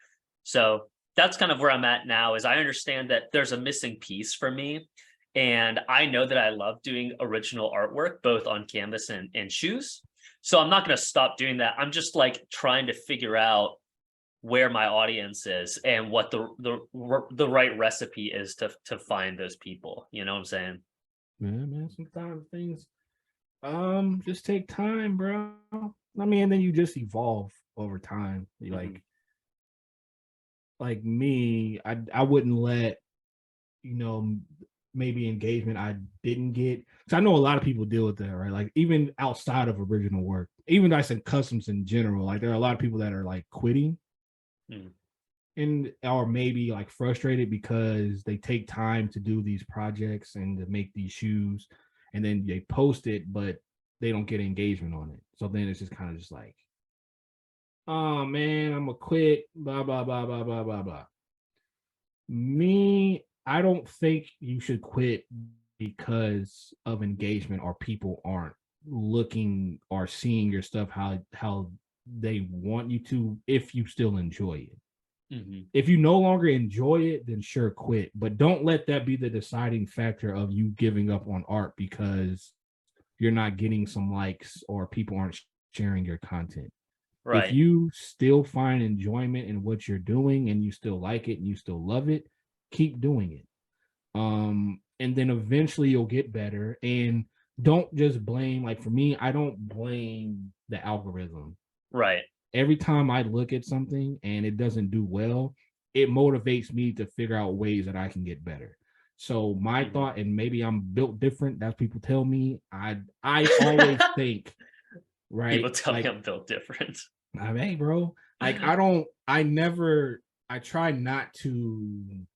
A: So that's kind of where I'm at now, is I understand that there's a missing piece for me, and I know that I love doing original artwork both on canvas and shoes. So I'm not going to stop doing that. I'm just like trying to figure out where my audience is and what the right recipe is to find those people. You know what I'm saying?
B: Man, sometimes things just take time, bro. I mean, and then you just evolve over time. Like me, I wouldn't let maybe engagement I didn't get. So I know a lot of people deal with that, right? Like even outside of original work, even though I said customs in general, like there are a lot of people that are like quitting and or maybe like frustrated because they take time to do these projects and to make these shoes, and then they post it, but they don't get engagement on it. So then it's just kind of just like, oh man, I'm gonna quit, blah blah blah blah blah blah blah. Me, I don't think you should quit because of engagement, or people aren't looking or seeing your stuff how they want you to, if you still enjoy it. If you no longer enjoy it, then sure, quit. But don't let that be the deciding factor of you giving up on art because you're not getting some likes or people aren't sharing your content. Right. If you still find enjoyment in what you're doing and you still like it and you still love it, keep doing it. And then eventually you'll get better. And don't just blame, like for me, I don't blame the algorithm. Right. Every time I look at something and it doesn't do well, it motivates me to figure out ways that I can get better. So my
A: Mhm.
B: thought, and maybe I'm built different, that's people tell me. I always think,
A: People
B: right?
A: tell me
B: Like,
A: I'm built different.
B: I mean, bro, like I try not to,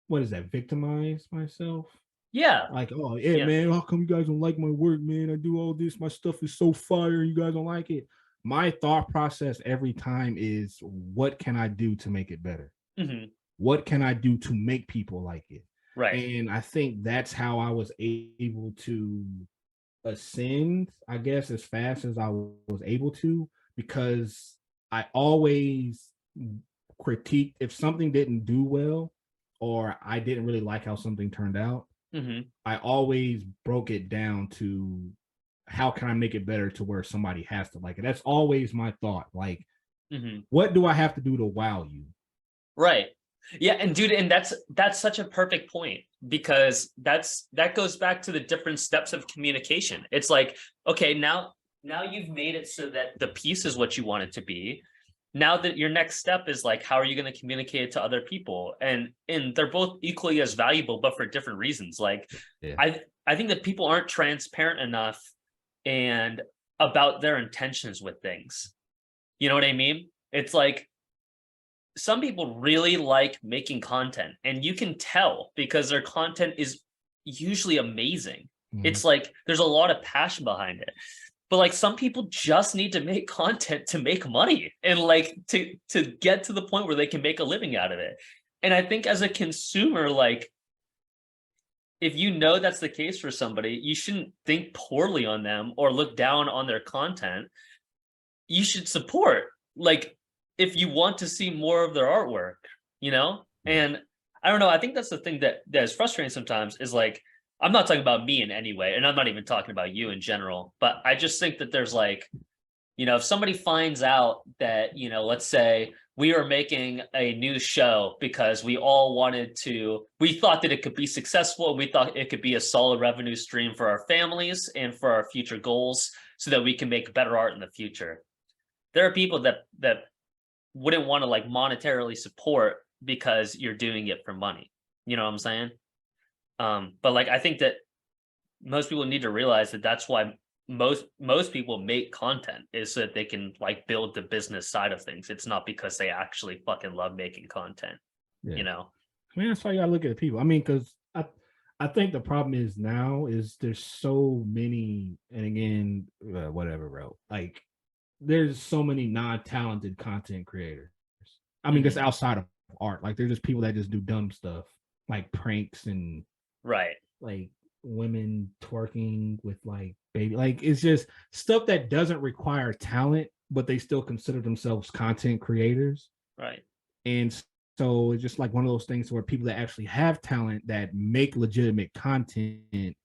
B: what is that, victimize myself.
A: Yeah.
B: Like, oh yeah,
A: Yeah.
B: man, how come you guys don't like my work, man? I do all this, my stuff is so fire, you guys don't like it. My thought process every time is, what can I do to make it better?
A: Hmm.
B: What can I do to make people like it?
A: Right.
B: And I think that's how I was able to ascend, I guess, as fast as I was able to, because I always critiqued if something didn't do well or I didn't really like how something turned out.
A: Hmm.
B: I always broke it down to, how can I make it better to where somebody has to like it? That's always my thought. Like,
A: Hmm.
B: what do I have to do to wow you?
A: Right. Yeah, and dude, and that's such a perfect point, because that goes back to the different steps of communication. It's like, okay, now you've made it so that the piece is what you want it to be. Now that your next step is like, how are you going to communicate it to other people? And they're both equally as valuable, but for different reasons. Like,
B: Yeah.
A: I think that people aren't transparent enough and about their intentions with things. You know what I mean? It's like, some people really like making content, and you can tell because their content is usually amazing.
B: Mhm.
A: It's like there's a lot of passion behind it. But like, some people just need to make content to make money and like to get to the point where they can make a living out of it. And I think as a consumer, like, if you know that's the case for somebody, you shouldn't think poorly on them or look down on their content. You should support, like, if you want to see more of their artwork, you know?
B: Yeah.
A: And I don't know, I think that's the thing that is frustrating sometimes, is like, I'm not talking about me in any way, and I'm not even talking about you in general, but I just think that there's like, if somebody finds out that, let's say we are making a new show because we thought that it could be successful, and we thought it could be a solid revenue stream for our families and for our future goals so that we can make better art in the future. There are people that wouldn't want to like monetarily support because you're doing it for money. You know what I'm saying? But like, I think that most people need to realize that that's why most people make content, is so that they can like build the business side of things. It's not because they actually fucking love making content,
B: Yeah.
A: you know?
B: I mean, that's how you gotta look at the people. I mean, because I think the problem is now is there's so many, and again, whatever, bro. Like, there's so many non-talented content creators. I mean, just
A: Mhm.
B: outside of art, like there's just people that just do dumb stuff, like pranks and
A: Right.
B: like women twerking with like baby, like it's just stuff that doesn't require talent, but they still consider themselves content creators.
A: Right.
B: And so it's just like one of those things where people that actually have talent that make legitimate content,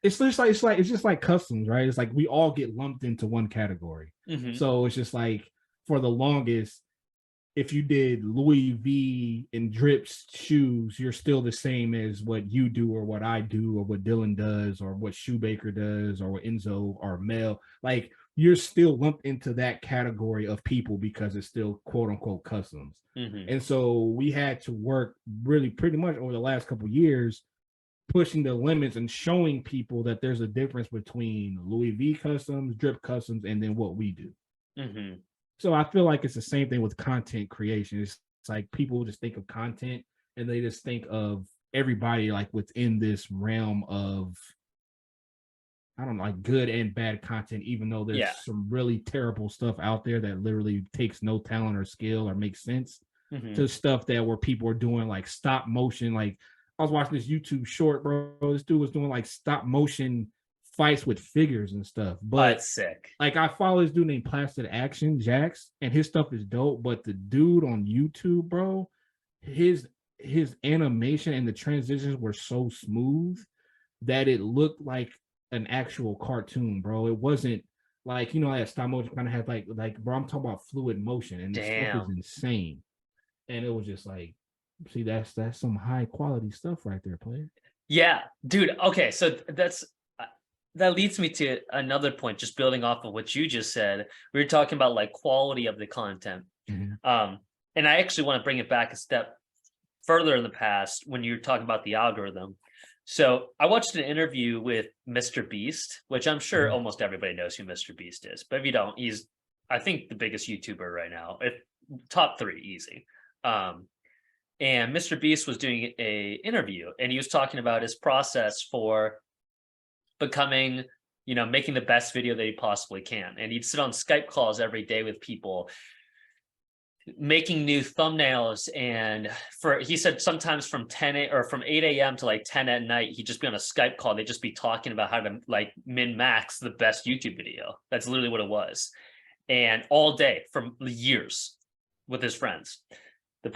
B: it's just like customs, right? It's like we all get lumped into one category.
A: Hmm.
B: So it's just like, for the longest, if you did Louis V and Drips shoes, you're still the same as what you do or what I do or what Dylan does or what Shoemaker does or what Enzo or Mel. Like, you're still lumped into that category of people because it's still quote unquote customs.
A: Hmm.
B: And so we had to work really pretty much over the last couple of years, pushing the limits and showing people that there's a difference between Louis V customs, Drip customs, and then what we do.
A: Hmm.
B: So I feel like it's the same thing with content creation. It's like people just think of content and they just think of everybody like within this realm of, I don't know, like good and bad content, even though there's
A: Yeah.
B: some really terrible stuff out there that literally takes no talent or skill or makes sense,
A: Hmm.
B: to stuff that where people are doing like stop motion. Like, I was watching this YouTube short, bro. This dude was doing like stop motion fights with figures and stuff.
A: Oh,
B: But
A: it's sick.
B: like, I follow this dude named Plastic Action Jax, and his stuff is dope. But the dude on YouTube, bro, his his animation and the transitions were so smooth that it looked like an actual cartoon, bro. It wasn't like, that stop motion kind of had like bro, I'm talking about fluid motion, and the stuff is
A: Damn.
B: insane. And it was just like, see, that's some high quality stuff right there, player.
A: Yeah, dude. Okay, so that leads me to another point, just building off of what you just said. We were talking about like quality of the content.
B: Mhm.
A: And I actually want to bring it back a step further in the past when you're talking about the algorithm. So I watched an interview with Mr. Beast, which I'm sure
B: Mhm.
A: almost everybody knows who Mr. Beast is. But if you don't, he's, I think, the biggest YouTuber right now. Top 3 easy. And Mr. Beast was doing a interview, and he was talking about his process for becoming, making the best video that he possibly can. And he'd sit on Skype calls every day with people, making new thumbnails. And he said sometimes from 8 a.m. to like 10 at night, he'd just be on a Skype call. They'd just be talking about how to like min-max the best YouTube video. That's literally what it was. And all day for years with his friends. The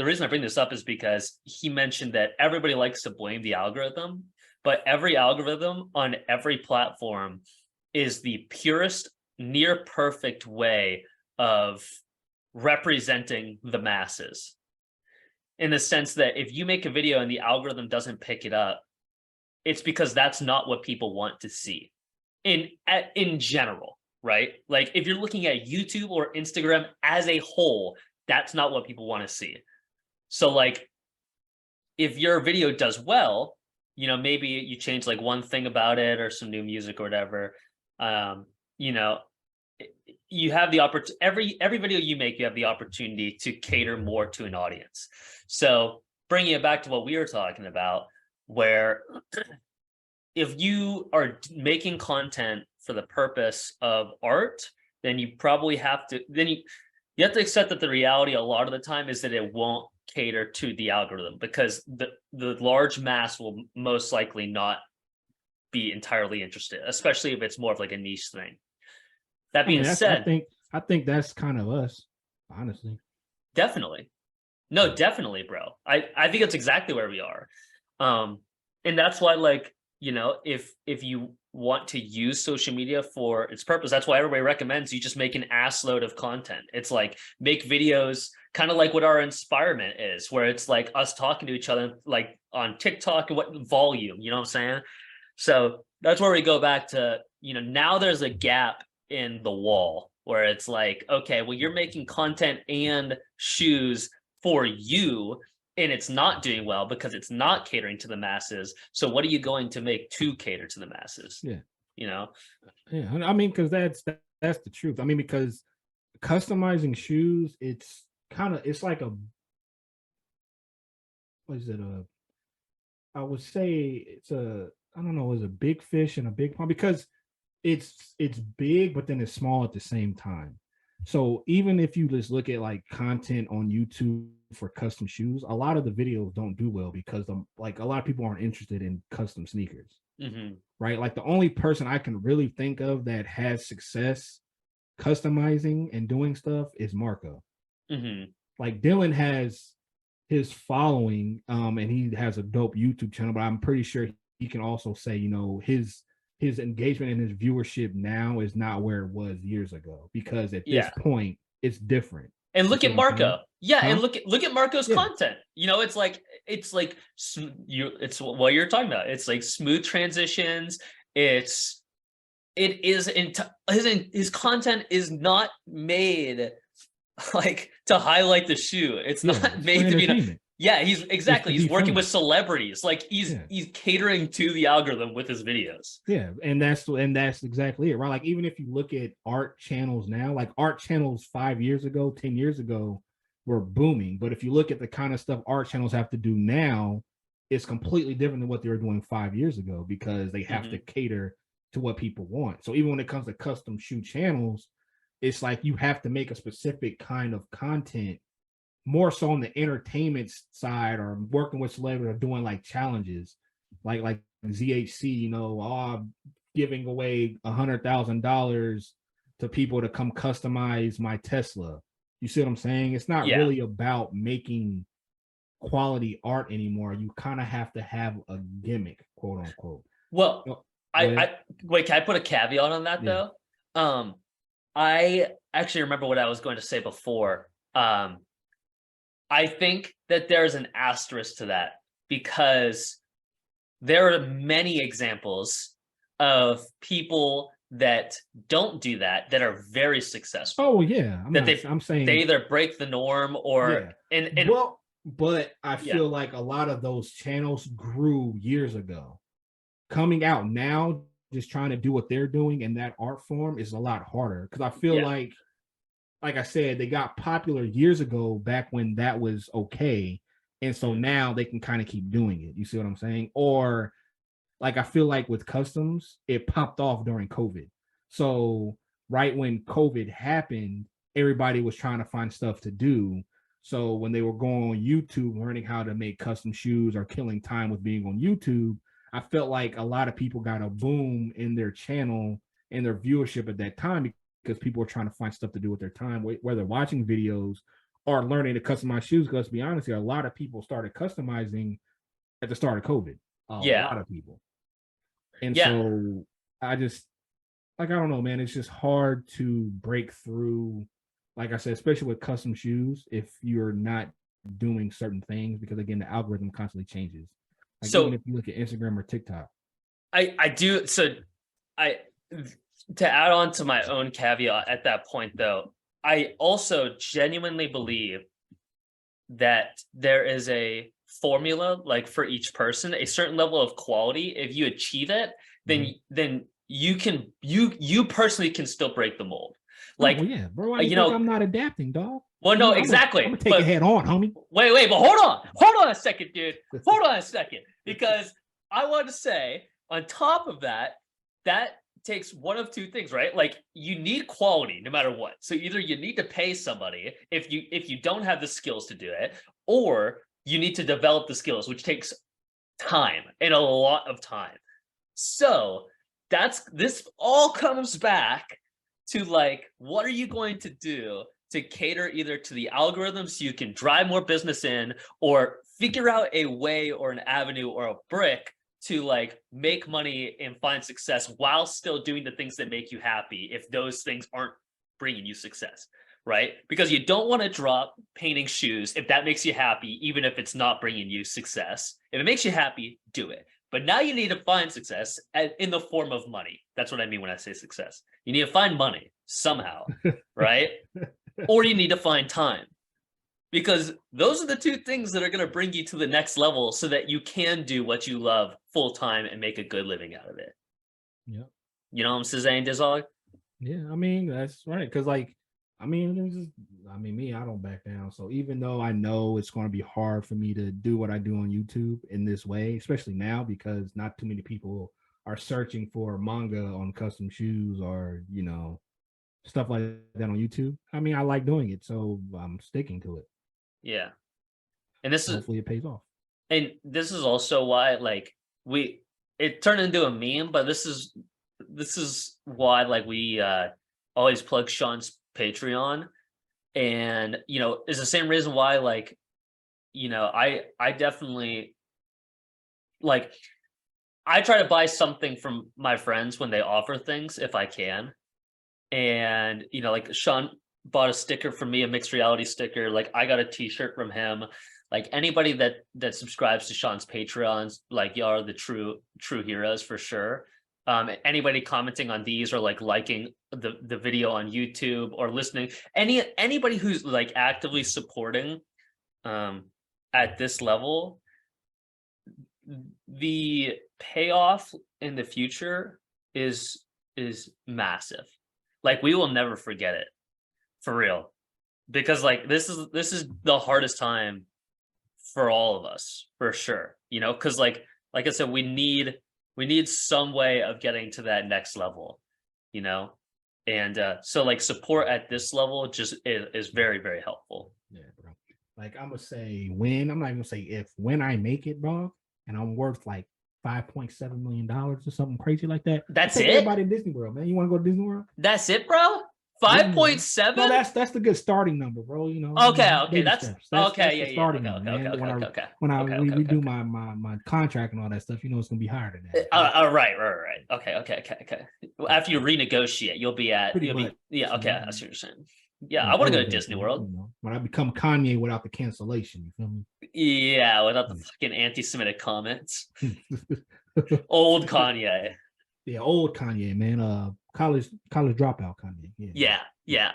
A: reason I bring this up is because he mentioned that everybody likes to blame the algorithm, but every algorithm on every platform is the purest, near perfect way of representing the masses, in the sense that if you make a video and the algorithm doesn't pick it up, it's because that's not what people want to see in general, right? Like if you're looking at YouTube or Instagram as a whole, that's not what people want to see. So like if your video does well, maybe you change like one thing about it or some new music or whatever, you have the opportunity. Every video you make, you have the opportunity to cater more to an audience. So bringing it back to what we were talking about, where if you are making content for the purpose of art, then you probably have to you have to accept that the reality a lot of the time is that it won't cater to the algorithm, because the large mass will most likely not be entirely interested, especially if it's more of like a niche thing. That being said,
B: I think that's kind of us, honestly.
A: definitely. No, definitely, bro. I think that's exactly where we are. And that's why, like, if you want to use social media for its purpose, that's why everybody recommends you just make an ass load of content. It's like make videos kind of like what our Inspiriment is, where it's like us talking to each other like on TikTok, and what volume, you know what I'm saying? So that's where we go back to, now there's a gap in the wall where it's like, okay, well, you're making content and shoes for you, and it's not doing well because it's not catering to the masses. So what are you going to make to cater to the masses?
B: Yeah.
A: Yeah.
B: I mean, because that's the truth. I mean, because customizing shoes, it's like what is it? I would say it's I don't know, it's a big fish and a big pond, because it's big, but then it's small at the same time. So even if you just look at like content on YouTube for custom shoes, a lot of the videos don't do well because like a lot of people aren't interested in custom sneakers.
A: Mm-hmm.
B: Right? Like the only person I can really think of that has success customizing and doing stuff is Marco.
A: Mm-hmm.
B: Like Dylan has his following, and he has a dope YouTube channel, but I'm pretty sure he can also say, his engagement and his viewership now is not where it was years ago, because at this point it's different.
A: And look at Marco. Yeah, and look at Marco's content. It's like it's what you're talking about. It's like smooth transitions. His content is not made like to highlight the shoe. It's not made to be. He's working with celebrities. Like he's catering to the algorithm with his videos.
B: Yeah, and that's exactly it, right? Like even if you look at art channels now, like art channels 5 years ago, 10 years ago were booming. But if you look at the kind of stuff art channels have to do now, it's completely different than what they were doing 5 years ago, because they have to cater to what people want. So even when it comes to custom shoe channels, it's like you have to make a specific kind of content, more so on the entertainment side, or working with celebrities, or doing like challenges, like ZHC, giving away $100,000 to people to come customize my Tesla. You see what I'm saying? It's not really about making quality art anymore. You kind of have to have a gimmick, quote unquote.
A: Well, wait, can I put a caveat on that though? I actually remember what I was going to say before. I think that there's an asterisk to that, because there are many examples of people that don't do that are very successful.
B: Oh yeah,
A: I'm saying they either break the norm or
B: but I feel like a lot of those channels grew years ago. Coming out now, just trying to do what they're doing in that art form is a lot harder, because I feel like I said, they got popular years ago, back when that was okay, and so now they can kind of keep doing it. You see what I'm saying? Or like, I feel like with customs, it popped off during COVID. So right when COVID happened, everybody was trying to find stuff to do. So when they were going on YouTube, learning how to make custom shoes or killing time with being on YouTube, I felt like a lot of people got a boom in their channel and their viewership at that time, because people were trying to find stuff to do with their time, whether watching videos or learning to customize shoes. Because to be honest here, a lot of people started customizing at the start of COVID. A lot of people. And so I just, like, I don't know, man, it's just hard to break through, like I said, especially with custom shoes, if you're not doing certain things, because again, the algorithm constantly changes. Like, so even if you look at Instagram or TikTok.
A: I do. So to add on to my own caveat at that point, though, I also genuinely believe that there is a formula, like for each person, a certain level of quality. If you achieve it, then you can, you personally can still break the mold. Like,
B: bro, why you think I'm not adapting, dog?
A: Well, no, exactly.
B: I'm gonna take it head on, homie.
A: Wait, but hold on a second, dude. Hold on a second, because I want to say, on top of that, that takes one of two things, right? Like, you need quality no matter what. So either you need to pay somebody if you don't have the skills to do it, or you need to develop the skills, which takes time, and a lot of time. So this all comes back to, like, what are you going to do to cater either to the algorithm so you can drive more business in, or figure out a way or an avenue or a brick to, like, make money and find success while still doing the things that make you happy, if those things aren't bringing you success, right? Because you don't want to drop painting shoes if that makes you happy, even if it's not bringing you success. If it makes you happy, do it. But now you need to find success in the form of money. That's what I mean when I say success. You need to find money somehow, right? Or you need to find time, because those are the two things that are going to bring you to the next level, so that you can do what you love full time and make a good living out of it.
B: Yeah.
A: You know what I'm saying, Dizog?
B: Yeah, I mean, that's right. Because, like, I mean, me, I don't back down. So even though I know it's going to be hard for me to do what I do on YouTube in this way, especially now, because not too many people are searching for manga on custom shoes or, you know, stuff like that on YouTube. I mean, I like doing it, so I'm sticking to it.
A: Yeah. And this
B: hopefully it pays off.
A: And this is also why, like, it turned into a meme, but this is why, like, we always plug Sean's Patreon. And, you know, it's the same reason why, like, you know, I definitely, like, I try to buy something from my friends when they offer things, if I can. And, you know, like, Sean bought a sticker from me, a mixed reality sticker. Like, I got a t-shirt from him. Like, anybody that subscribes to Sean's Patreons, like, y'all are the true heroes for sure. Anybody commenting on these, or like liking the video on YouTube, or listening, anybody who's, like, actively supporting at this level, the payoff in the future is massive. Like, we will never forget it, for real, because, like, this is the hardest time for all of us, for sure, you know, because like I said, we need some way of getting to that next level, you know. And so, like, support at this level just is very, very helpful.
B: Yeah, bro. Like, I'm gonna say when, I'm not gonna say if, when I make it, bro, and I'm worth like $5.7 million or something crazy like that.
A: That's it.
B: Everybody in Disney World, man. You want to go to Disney World?
A: That's it, bro. 5.7.
B: No, that's the good starting number, bro. You know.
A: Okay, that's
B: steps.
A: Okay,
B: the starting number, man. When we do my contract and all that stuff, you know, it's gonna be higher than that.
A: Right. Okay. After you renegotiate, you'll be yeah. Okay, that's what you're saying. Yeah, I want to go to Disney World.
B: You know, when I become Kanye without the cancellation, you feel me?
A: Yeah, without the fucking anti-Semitic comments. Old Kanye.
B: Yeah, old Kanye, man. College dropout Kanye.
A: Yeah.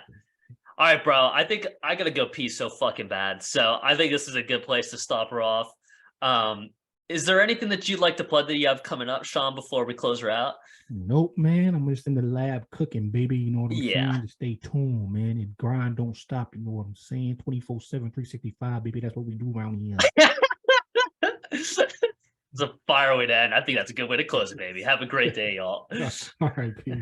A: All right, bro. I think I gotta go pee so fucking bad. So I think this is a good place to stop her off. Um, is there anything that you'd like to plug that you have coming up, Sean, before we close her out?
B: Nope, man. I'm just in the lab cooking, baby. You know what I'm
A: Yeah.
B: saying? Just stay tuned, man. And grind don't stop. You know what I'm saying? 24/7, 365, baby. That's what we do around here.
A: It's a fire way to end. I think that's a good way to close it, baby. Have a great day, y'all.
B: All right, peace.